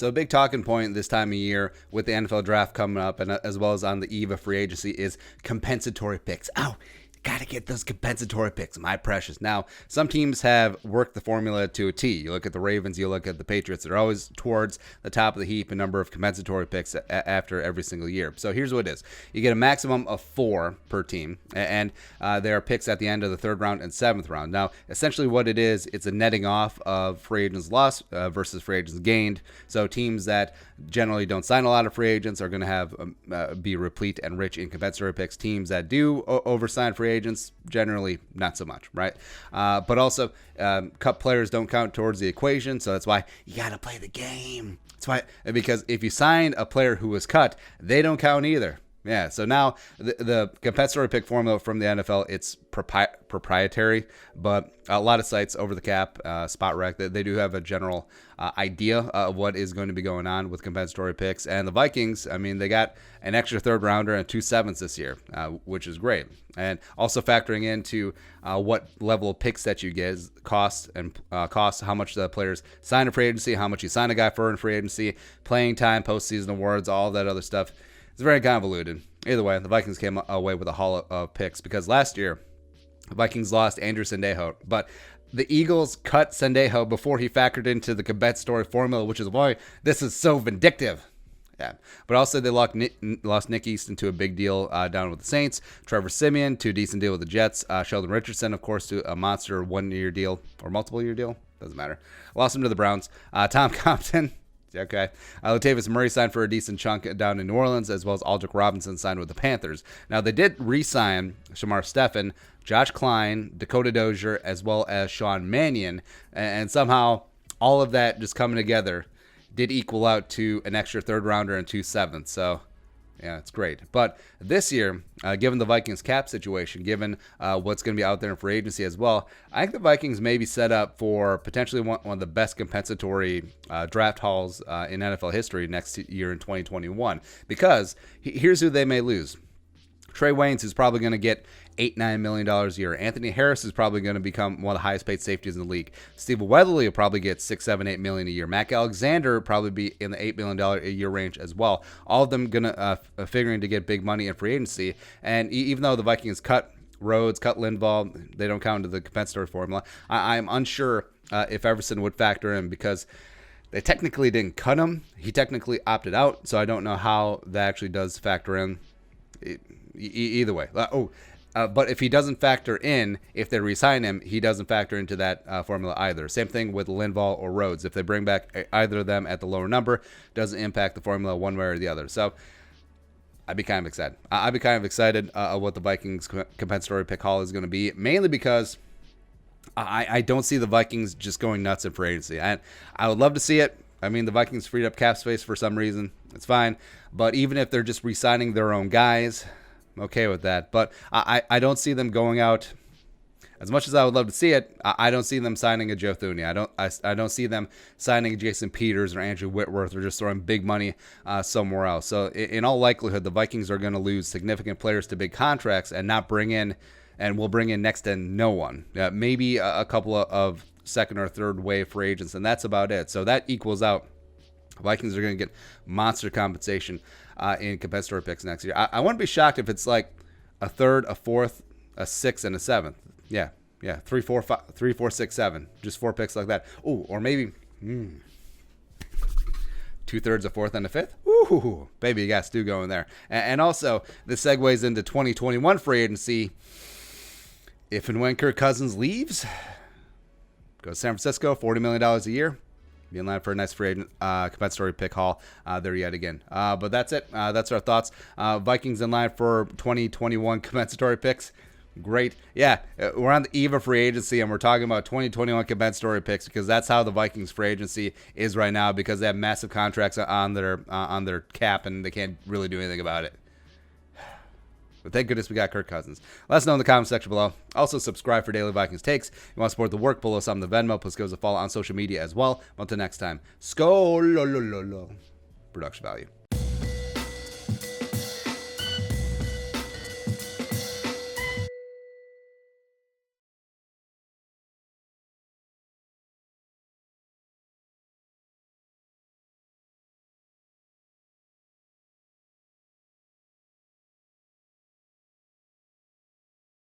So a big talking point this time of year with the NFL draft coming up, and as well as on the eve of free agency, is compensatory picks. Oh, gotta get those compensatory picks, my precious. Now, some teams have worked the formula to a T. You look at the Ravens, you look at the Patriots. They're always towards the top of the heap in number of compensatory picks after every single year. So here's what it is. You get a maximum of 4 per team, and there are picks at the end of the 3rd round and 7th round. Now, essentially what it is, it's a netting off of free agents lost versus free agents gained. So teams that generally don't sign a lot of free agents are going to have be replete and rich in compensatory picks. Teams that do oversign free agents, generally not so much, right? But also, cut players don't count towards the equation, so that's why you got to play the game. That's why, because if you sign a player who was cut, they don't count either. Yeah, so now the compensatory pick formula from the NFL, it's proprietary, but a lot of sites over the cap, Spot Rec, they do have a general idea of what is going to be going on with compensatory picks. And the Vikings, I mean, they got an extra 3rd rounder and 2 7ths this year, which is great. And also factoring into what level of picks that you get, cost, how much the players sign in free agency, how much you sign a guy for in free agency, playing time, postseason awards, all that other stuff. It's very convoluted. Either way, the Vikings came away with a haul of picks because last year, the Vikings lost Andrew Sendejo, but the Eagles cut Sendejo before he factored into the compensatory formula, which is why this is so vindictive. Yeah, but also they lost Nick Easton to a big deal down with the Saints. Trevor Siemian to a decent deal with the Jets. Sheldon Richardson, of course, to a monster 1-year deal or multiple-year deal. Doesn't matter. Lost him to the Browns. Tom Compton. Okay. Latavius Murray signed for a decent chunk down in New Orleans, as well as Aldrick Robinson signed with the Panthers. Now, they did re-sign Shamar Stephen, Josh Klein, Dakota Dozier, as well as Sean Mannion, and somehow all of that just coming together did equal out to an extra 3rd rounder and 2 7ths. So, yeah, it's great. But this year, given the Vikings cap situation, given what's going to be out there in free agency as well, I think the Vikings may be set up for potentially one of the best compensatory draft hauls in NFL history next year in 2021. Because here's who they may lose. Trey Waynes is probably going to get $8-9 million a year. Anthony Harris is probably going to become one of the highest paid safeties in the league. Steve Weatherly will probably get $6-8 million a year. Mac Alexander will probably be in the $8 million a year range as well. All of them going to figuring to get big money in free agency. And even though the Vikings cut Rhodes, cut Linval, they don't count into the compensatory formula. I'm unsure if Everson would factor in because they technically didn't cut him. He technically opted out, so I don't know how that actually does factor in. Either way. But if he doesn't factor in, if they re-sign him, he doesn't factor into that formula either. Same thing with Linval or Rhodes. If they bring back either of them at the lower number, doesn't impact the formula one way or the other. So I'd be kind of excited. I'd be kind of excited what the Vikings compensatory pick haul is going to be, mainly because I don't see the Vikings just going nuts in free agency. And I would love to see it. I mean, the Vikings freed up cap space for some reason. It's fine. But even if they're just re-signing their own guys, I'm okay with that. But I don't see them going out. As much as I would love to see it, I don't see them signing a Joe Thuney. I don't see them signing Jason Peters or Andrew Whitworth or just throwing big money somewhere else. So in all likelihood, the Vikings are going to lose significant players to big contracts and not bring in, and will bring in next to no one. Maybe a couple of 2nd or 3rd wave free agents, and that's about it. So that equals out. Vikings are going to get monster compensation in compensatory picks next year. I wouldn't be shocked if it's like a 3rd, a 4th, a 6th, and a 7th. Yeah. 3, 4, 5, 3, 4, 6, 7. Just 4 picks like that. Ooh, or maybe 2/3, a 4th, and a 5th. Ooh, baby, you got Stu going there. And also, this segues into 2021 free agency. If and when Kirk Cousins leaves, go to San Francisco, $40 million a year. Be in line for a nice free agent compensatory pick haul there yet again. But that's it. That's our thoughts. Vikings in line for 2021 compensatory picks. Great. Yeah, we're on the eve of free agency, and we're talking about 2021 compensatory picks because that's how the Vikings free agency is right now because they have massive contracts on their cap, and they can't really do anything about it. But thank goodness we got Kirk Cousins. Let us know in the comment section below. Also, subscribe for daily Vikings takes. If you want to support the work, below some of the Venmo. Plus, give us a follow on social media as well. Until next time, Skol. Production value.